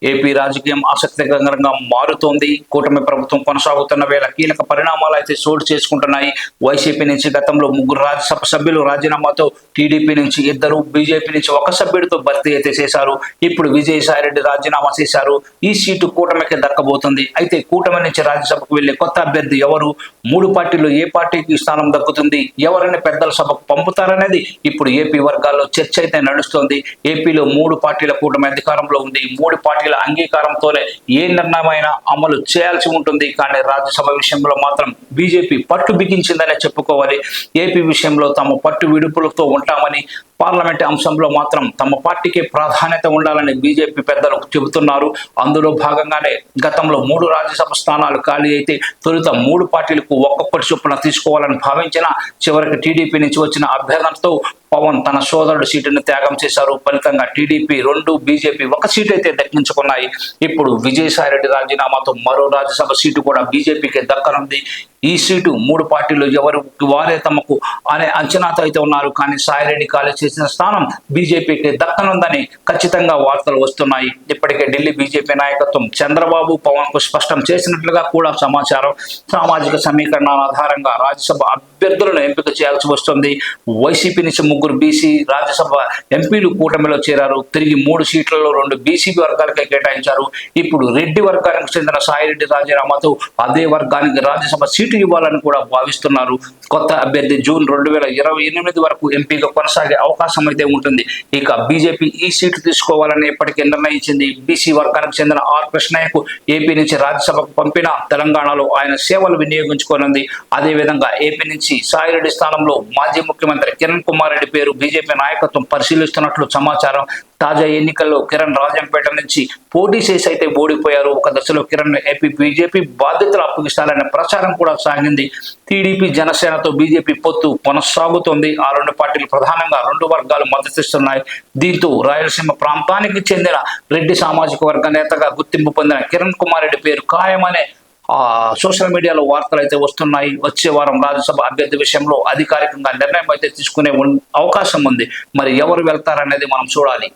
AP రాజకీయం ఆసక్తికరంగా మారుతోంది. కూటమి ప్రభుత్వం కొనసాగుతున్న వేళ కీలక పరిణామాలు అయితే చోటు చేసుకుంటున్నాయి. వైసీపీ నుంచి గతంలో 3 రాజ్యసభ సభ్యులు రాజీనామాతో టీడీపీ నుంచి 2, బీజేపీ నుంచి 1 సభ్యుడితో భర్తీ అయితే చేశారు. ఇప్పుడు విజయసాయిరెడ్డి రాజీనామా చేశారు. ఈ సీటు కూటమికి దక్కబోతుంది. అయితే కూటమి నుంచి రాజ్యసభకు వెళ్లే కొత్త అభ్యర్థి ఎవరు, 3 పార్టీలు ఏ పార్టీకి స్థానం దక్కుతుంది, ఎవరిని పెద్దల సభకు పంపుతారనేది ఇప్పుడు ఏపీ వర్గాల్లో చర్చ అయితే నడుస్తోంది. ఏపీలో 3 పార్టీల కూటమి అధికారంలో ఉంది. 3 పార్టీల అంగీకారంతోనే ఏ నిర్ణయమైనా అమలు చేయాల్సి ఉంటుంది. కానీ రాజ్యసభ విషయంలో మాత్రం బీజేపీ పట్టు బిగించిందనే చెప్పుకోవాలి. ఏపీ విషయంలో తాము పట్టు విడుపులతో ఉంటామని, పార్లమెంట్ అంశంలో మాత్రం తమ పార్టీకి ప్రాధాన్యత ఉండాలని బీజేపీ పెద్దలు చెబుతున్నారు. అందులో భాగంగానే గతంలో 3 రాజ్యసభ స్థానాలు ఖాళీ అయితే తొలుత 3 పార్టీలకు ఒక్కొక్కటి చొప్పున తీసుకోవాలని భావించిన చివరికి టీడీపీ నుంచి వచ్చిన అభ్యర్థనతో పవన్ తన సోదరుడు సీటును త్యాగం చేశారు. ఫలితంగా టీడీపీ 2, బీజేపీ 1 సీటు అయితే దక్కించుకున్నాయి. ఇప్పుడు విజయసాయిరెడ్డి రాజీనామాతో మరో రాజ్యసభ సీటు కూడా బీజేపీకి దక్కనుంది. ఈ సీటు 3 పార్టీలు ఎవరికి వారే తమకు అనే అంచనాతో అయితే ఉన్నారు. కానీ సాయిరెడ్డి ఖాళీ చేసిన స్థానం బీజేపీకి దక్కనుందని ఖచ్చితంగా వార్తలు వస్తున్నాయి. ఇప్పటికే ఢిల్లీ బీజేపీ నాయకత్వం చంద్రబాబు, పవన్ కు స్పష్టం చేసినట్లుగా కూడా సమాచారం. సామాజిక సమీకరణాల ఆధారంగా రాజ్యసభ అభ్యర్థులను ఎంపిక చేయాల్సి వస్తుంది. వైసీపీ నుంచి 3 బీసీ రాజ్యసభ ఎంపీలు కూటమిలో చేరారు. తిరిగి 3 సీట్లలో 2 బీసీ వర్గాలకే కేటాయించారు. ఇప్పుడు రెడ్డి వర్గానికి చెందిన సాయిరెడ్డి రాజీనామాతో అదే వర్గానికి రాజ్యసభ సీటు ఇవ్వాలని కూడా భావిస్తున్నారు. కొత్త అభ్యర్థి జూన్ 2028 వరకు ఎంపీగా కొనసాగే అవకాశం అయితే ఉంటుంది. ఇక బీజేపీ ఈ సీటు తీసుకోవాలని ఇప్పటికే నిర్ణయించింది. బీసీ వర్గానికి చెందిన ఆర్ కృష్ణయ్యకు ఏపీ నుంచి రాజ్యసభకు పంపిన తెలంగాణలో ఆయన సేవలు వినియోగించుకోనుంది. అదేవిధంగా ఏపీ నుంచి సాయిరెడ్డి స్థానంలో మాజీ ముఖ్యమంత్రి కిరణ్ కుమార్ రెడ్డి పేరు బీజేపీ నాయకత్వం పరిశీలిస్తున్నట్లు సమాచారం. తాజా ఎన్నికల్లో కిరణ్ రాజంపేట నుంచి పోటీ చేసి అయితే ఓడిపోయారు. ఒక దశలో కిరణ్ ఏపీ బీజేపీ బాధ్యతలు అప్పగిస్తారనే ప్రచారం కూడా సాగింది. టీడీపీ జనసేనతో బీజేపీ పొత్తు కొనసాగుతోంది. ఆ 2 పార్టీలు ప్రధానంగా 2 వర్గాలు మద్దతిస్తున్నాయి. దీంతో రాయలసీమ ప్రాంతానికి చెందిన రెడ్డి సామాజిక వర్గ నేతగా గుర్తింపు పొందిన కిరణ్ కుమార్ రెడ్డి పేరు ఖాయమనే సోషల్ మీడియాలో వార్తలు అయితే వస్తున్నాయి. వచ్చే వారం రాజ్యసభ అభ్యర్థి విషయంలో అధికారికంగా నిర్ణయం అయితే తీసుకునే అవకాశం ఉంది. మరి ఎవరు వెళ్తారనేది మనం చూడాలి.